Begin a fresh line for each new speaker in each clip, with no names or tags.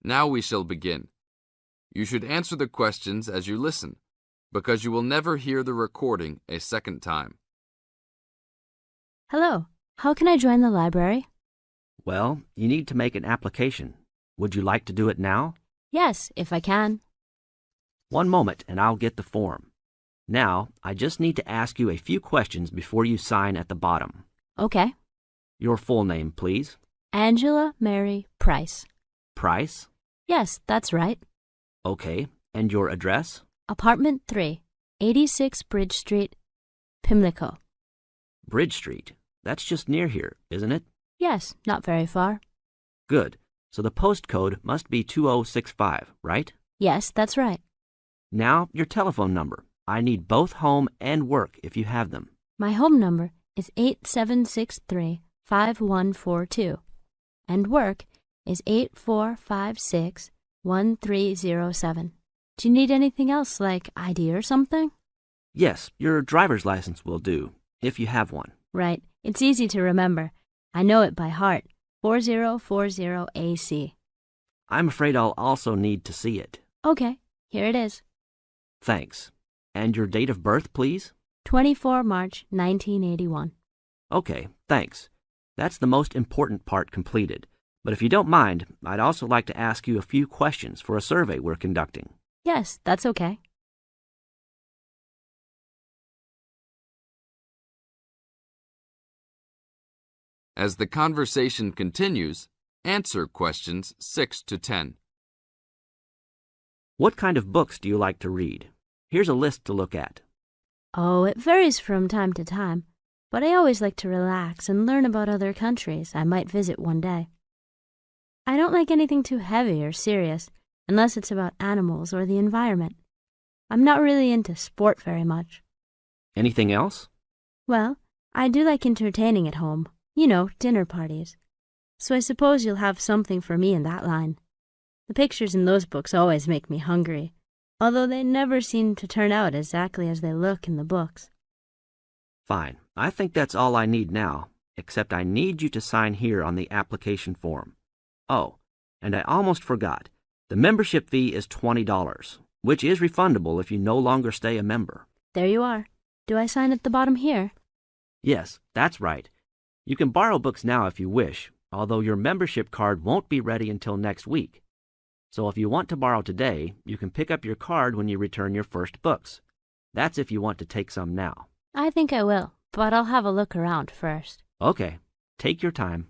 Now we shall begin. You should answer the questions as you listen, because you will never hear the recording a second time.
Hello, how can I join the library?
Well, you need to make an application. Would you like to do it now?
Yes, if I can.
One moment and I'll get the form. Now, I just need to ask you a few questions before you sign at the bottom.
Okay.
Your full name, please.
Angela Mary Price.
Price?
Yes, that's right.
Okay. And your address?
Apartment 3, 86 Bridge Street, Pimlico.
Bridge Street. That's just near here, isn't it?
Yes, not very far.
Good. So the postcode must be 2065, right?
Yes, that's right.
Now, your telephone number. I need both home and work if you have them.
My home number is 8763-5142, and work is 8456-1307. Do you need anything else, like ID or something?
Yes, your driver's license will do, if you have one.
Right. It's easy to remember. I know it by heart. 4040AC.
I'm afraid I'll also need to see it.
Okay, here it is.
Thanks. And your date of birth, please?
24 March 1981.
Okay, thanks. That's the most important part completed. But if you don't mind, I'd also like to ask you a few questions for a survey we're conducting.
Yes, that's okay.
As the conversation continues, answer questions 6 to 10.
What kind of books do you like to read? Here's a list to look at.
Oh, it varies from time to time, but I always like to relax and learn about other countries I might visit one day. I don't like anything too heavy or serious, unless it's about animals or the environment. I'm not really into sport very much.
Anything else?
Well, I do like entertaining at home. You know, dinner parties. So I suppose you'll have something for me in that line. The pictures in those books always make me hungry, although they never seem to turn out exactly as they look in the books.
Fine. I think that's all I need now, except I need you to sign here on the application form. Oh, and I almost forgot. The membership fee is $20, which is refundable if you no longer stay a member.
There you are. Do I sign at the bottom here?
Yes, that's right. You can borrow books now if you wish, although your membership card won't be ready until next week. So if you want to borrow today, you can pick up your card when you return your first books. That's if you want to take some now.
I think I will, but I'll have a look around first.
Okay, take your time.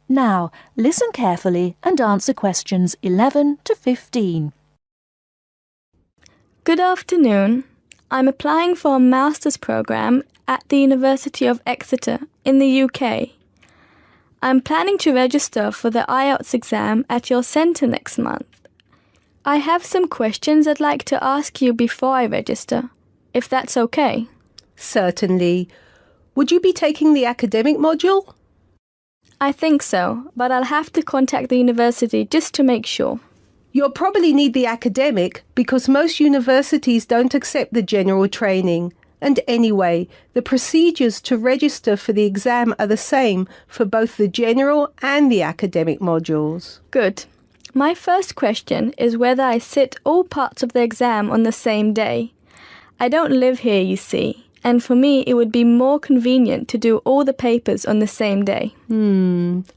Now, listen carefully and answer questions 11 to 15.
Good afternoon. I'm applying for a master's program at the University of Exeter in the UK. I'm planning to register for the IELTS exam at your centre next month. I have some questions I'd like to ask you before I register, if that's okay.
Certainly. Would you be taking the academic module?
I think so, but I'll have to contact the university just to make sure.
You'll probably need the academic because most universities don't accept the general training. And anyway, the procedures to register for the exam are the same for both the general and the academic modules.
Good. My first question is whether I sit all parts of the exam on the same day. I don't live here, you see, and for me it would be more convenient to do all the papers on the same day.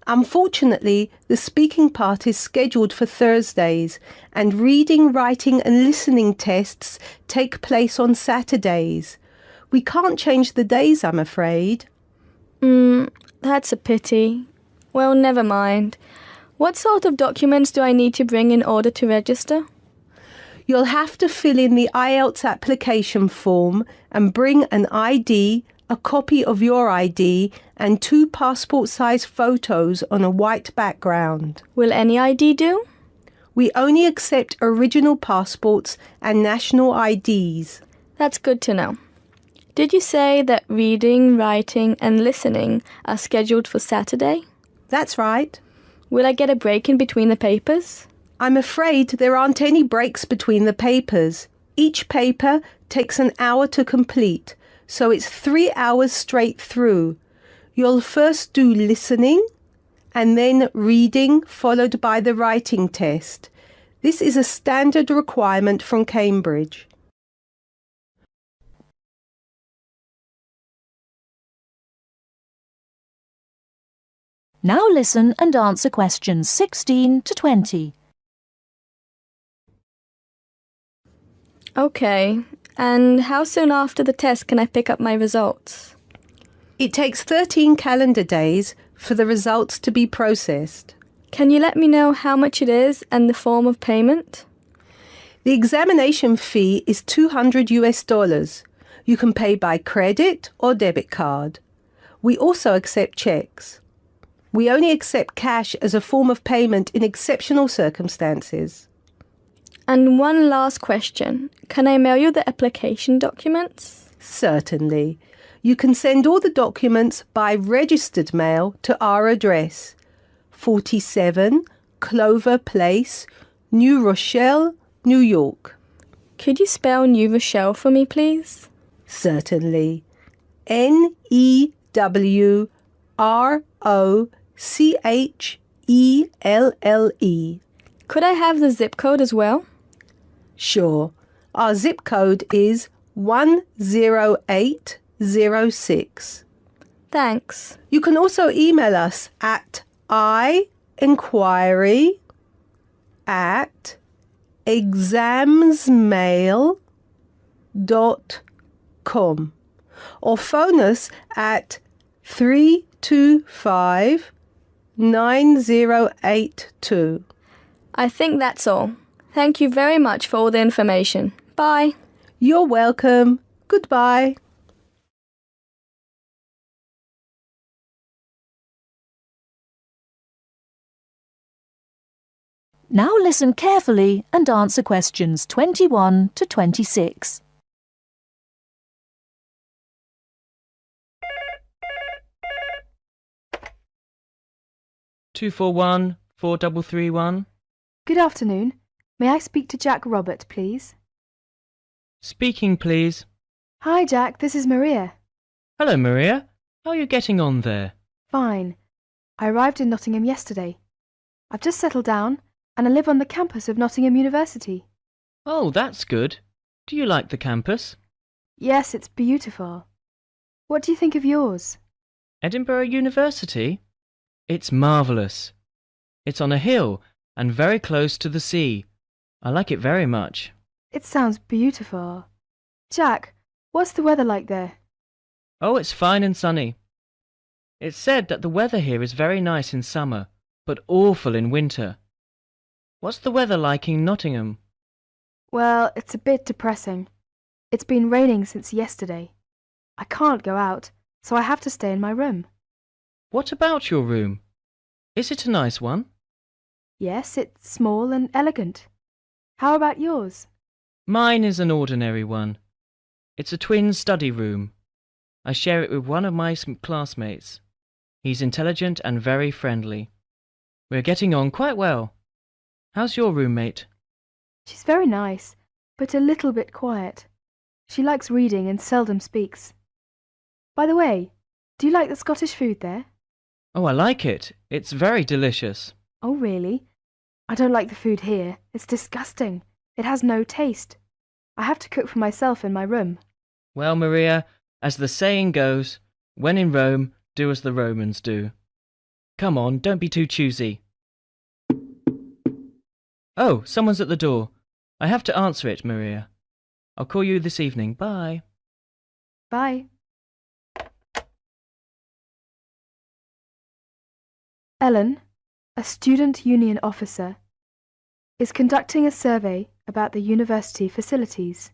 Unfortunately, the speaking part is scheduled for Thursdays, and reading, writing and listening tests take place on Saturdays. We can't change the days, I'm afraid.
That's a pity. Well, never mind. What sort of documents do I need to bring in order to register?
You'll have to fill in the IELTS application form and bring an ID, a copy of your ID, and 2 passport-size photos on a white background.
Will any ID do?
We only accept original passports and national IDs.
That's good to know. Did you say that reading, writing and listening are scheduled for Saturday?
That's right.
Will I get a break in between the papers?
I'm afraid there aren't any breaks between the papers. Each paper takes an hour to complete, so it's 3 hours straight through. You'll first do listening and then reading, followed by the writing test. This is a standard requirement from Cambridge.
Now listen and answer questions 16 to 20.
Okay, and how soon after the test can I pick up my results?
It takes 13 calendar days for the results to be processed.
Can you let me know how much it is and the form of payment?
The examination fee is $200. You can pay by credit or debit card. We also accept checks. We only accept cash as a form of payment in exceptional circumstances.
And one last question. Can I mail you the application documents?
Certainly. You can send all the documents by registered mail to our address, 47 Clover Place, New Rochelle, New York.
Could you spell New Rochelle for me, please?
Certainly. Newrochle.
Could I have the zip code as well?
Sure. Our zip code is 10806.
Thanks.
You can also email us at inquiry@examsmail.com or phone us at 325-9082.
I think that's all. Thank you very much for all the information. Bye.
You're welcome. Goodbye.
Now listen carefully and answer questions 21 to 26.
Two four one 4331.
Good afternoon. May I speak to Jack Robert, please?
Speaking, please.
Hi, Jack. This is Maria.
Hello, Maria. How are you getting on there?
Fine. I arrived in Nottingham yesterday. I've just settled down and I live on the campus of Nottingham University.
Oh, that's good. Do you like the campus?
Yes, it's beautiful. What do you think of yours?
Edinburgh University? It's marvellous. It's on a hill and very close to the sea. I like it very much.
It sounds beautiful. Jack, what's the weather like there?
Oh, it's fine and sunny. It's said that the weather here is very nice in summer, but awful in winter. What's the weather like in Nottingham?
Well, it's a bit depressing. It's been raining since yesterday. I can't go out, so I have to stay in my room.
What about your room? Is it a nice one?
Yes, it's small and elegant. How about yours?
Mine is an ordinary one. It's a twin study room. I share it with one of my classmates. He's intelligent and very friendly. We're getting on quite well. How's your roommate?
She's very nice, but a little bit quiet. She likes reading and seldom speaks. By the way, do you like the Scottish food there?
Oh, I like it. It's very delicious.
Oh, really? I don't like the food here. It's disgusting. It has no taste. I have to cook for myself in my room.
Well, Maria, as the saying goes, when in Rome, do as the Romans do. Come on, don't be too choosy. Oh, someone's at the door. I have to answer it, Maria. I'll call you this evening. Bye.
Bye. Ellen, a student union officer, is conducting a survey about the university facilities.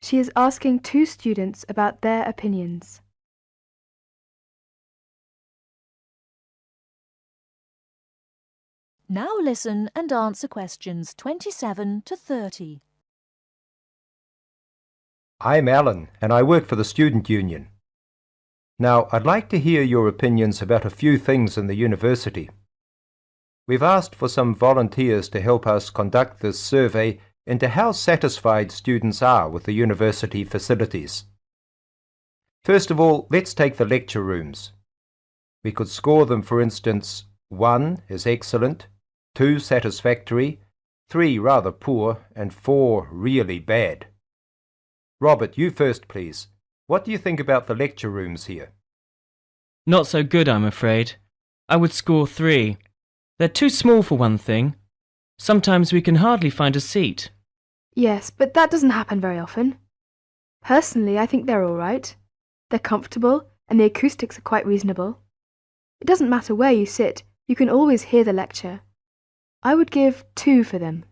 She is asking 2 students about their opinions.
Now listen and answer questions 27 to 30.
I'm Alan, and I work for the Student Union. Now, I'd like to hear your opinions about a few things in the university. We've asked for some volunteers to help us conduct this survey into how satisfied students are with the university facilities. First of all, let's take the lecture rooms. We could score them, for instance, 1 is excellent, 2 satisfactory, 3 rather poor, and 4 really bad. Robert, you first, please. What do you think about the lecture rooms here?
Not so good, I'm afraid. I would score 3. They're too small for one thing. Sometimes we can hardly find a seat.
Yes, but that doesn't happen very often. Personally, I think they're all right. They're comfortable, and the acoustics are quite reasonable. It doesn't matter where you sit, you can always hear the lecture. I would give 2 for them.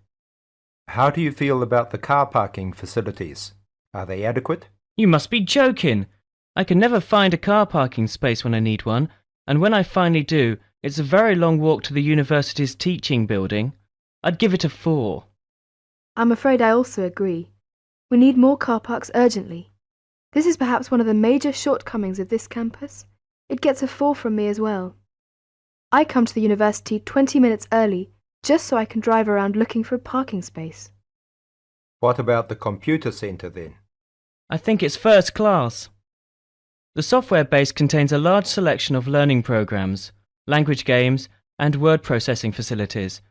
How do you feel about the car parking facilities? Are they adequate?
You must be joking. I can never find a car parking space when I need one, and when I finally do, it's a very long walk to the university's teaching building. I'd give it a 4.
I'm afraid I also agree. We need more car parks urgently. This is perhaps one of the major shortcomings of this campus. It gets a 4 from me as well. I come to the university 20 minutes early just so I can drive around looking for a parking space.
What about the computer centre then?
I think it's first class. The software base contains a large selection of learning programs, language games, and word processing facilities.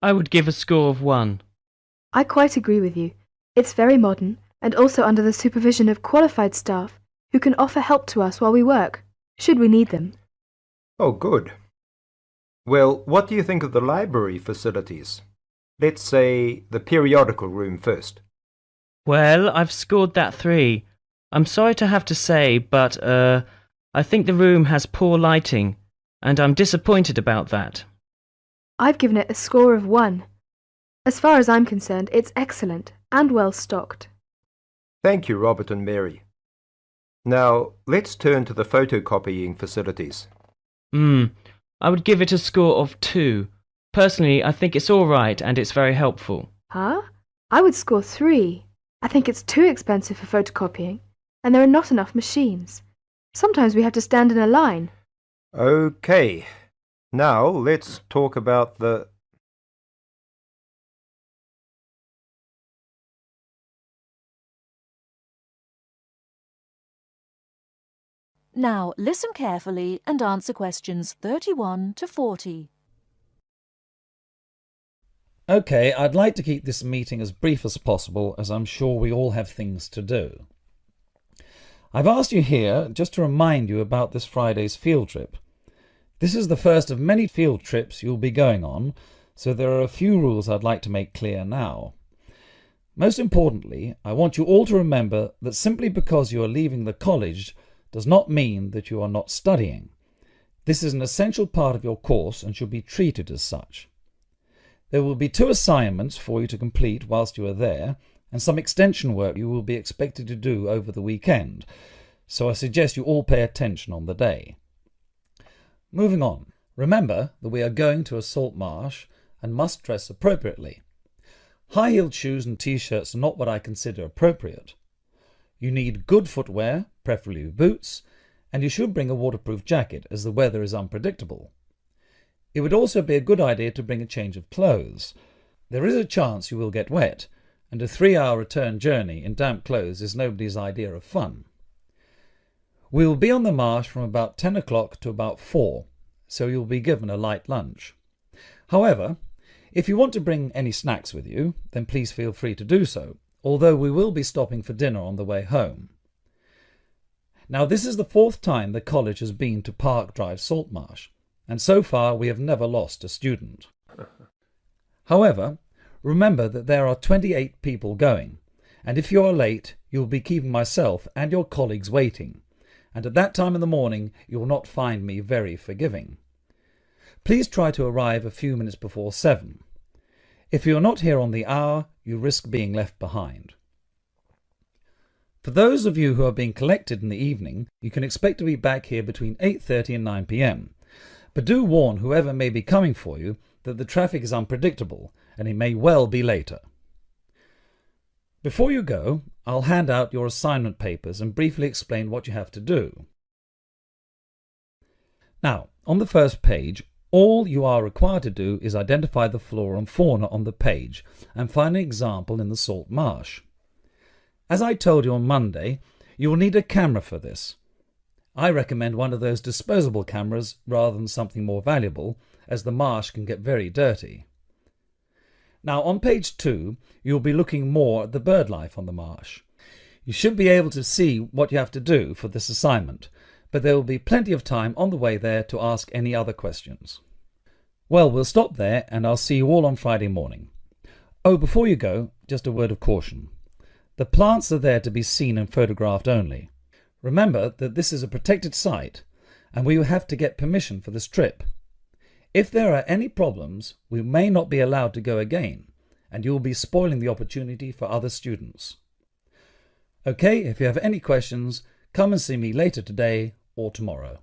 I would give a score of 1.
I quite agree with you. It's very modern and also under the supervision of qualified staff who can offer help to us while we work, should we need them.
Oh, good. Well, what do you think of the library facilities? Let's say the periodical room first.
Well, I've scored that 3. I'm sorry to have to say, but, I think the room has poor lighting, and I'm disappointed about that.
I've given it a score of 1. As far as I'm concerned, it's excellent and well stocked.
Thank you, Robert and Mary. Now, let's turn to the photocopying facilities.
I would give it a score of 2. Personally, I think it's all right and it's very helpful.
Huh? I would score 3. I think it's too expensive for photocopying, and there are not enough machines. Sometimes we have to stand in a line.
Okay. Now, let's talk about the...
Now listen carefully and answer questions 31 to 40.
OK, I'd like to keep this meeting as brief as possible, as I'm sure we all have things to do. I've asked you here just to remind you about this Friday's field trip. This is the first of many field trips you'll be going on, so there are a few rules I'd like to make clear now. Most importantly, I want you all to remember that simply because you are leaving the college does not mean that you are not studying. This is an essential part of your course and should be treated as such. There will be 2 assignments for you to complete whilst you are there, and some extension work you will be expected to do over the weekend, so I suggest you all pay attention on the day. Moving on, remember that we are going to a salt marsh and must dress appropriately. High-heeled shoes and t-shirts are not what I consider appropriate. You need good footwear, preferably boots, and you should bring a waterproof jacket as the weather is unpredictable. It would also be a good idea to bring a change of clothes. There is a chance you will get wet, and a 3-hour return journey in damp clothes is nobody's idea of fun. We will be on the marsh from about 10 o'clock to about 4, so you'll be given a light lunch. However, if you want to bring any snacks with you, then please feel free to do so, although we will be stopping for dinner on the way home. Now, this is the 4th time the college has been to Park Drive Saltmarsh, and so far we have never lost a student. However, remember that there are 28 people going, and if you are late, you will be keeping myself and your colleagues waiting, and at that time in the morning you will not find me very forgiving. Please try to arrive a few minutes before 7. If you are not here on the hour, you risk being left behind. For those of you who are being collected in the evening, you can expect to be back here between 8:30 and 9 p.m. But do warn whoever may be coming for you that the traffic is unpredictable and it may well be later. Before you go, I'll hand out your assignment papers and briefly explain what you have to do. Now, on the first page, All you are required to do is identify the flora and fauna on the page and find an example in the salt marsh. As I told you on Monday, you will need a camera for this. I recommend one of those disposable cameras rather than something more valuable, as the marsh can get very dirty. Now on page 2, you'll be looking more at the bird life on the marsh. You should be able to see what you have to do for this assignment, but there will be plenty of time on the way there to ask any other questions. Well, we'll stop there and I'll see you all on Friday morning. Oh, before you go, just a word of caution. The plants are there to be seen and photographed only. Remember that this is a protected site and we will have to get permission for this trip. If there are any problems, we may not be allowed to go again, and you will be spoiling the opportunity for other students. Okay, if you have any questions, come and see me later today or tomorrow.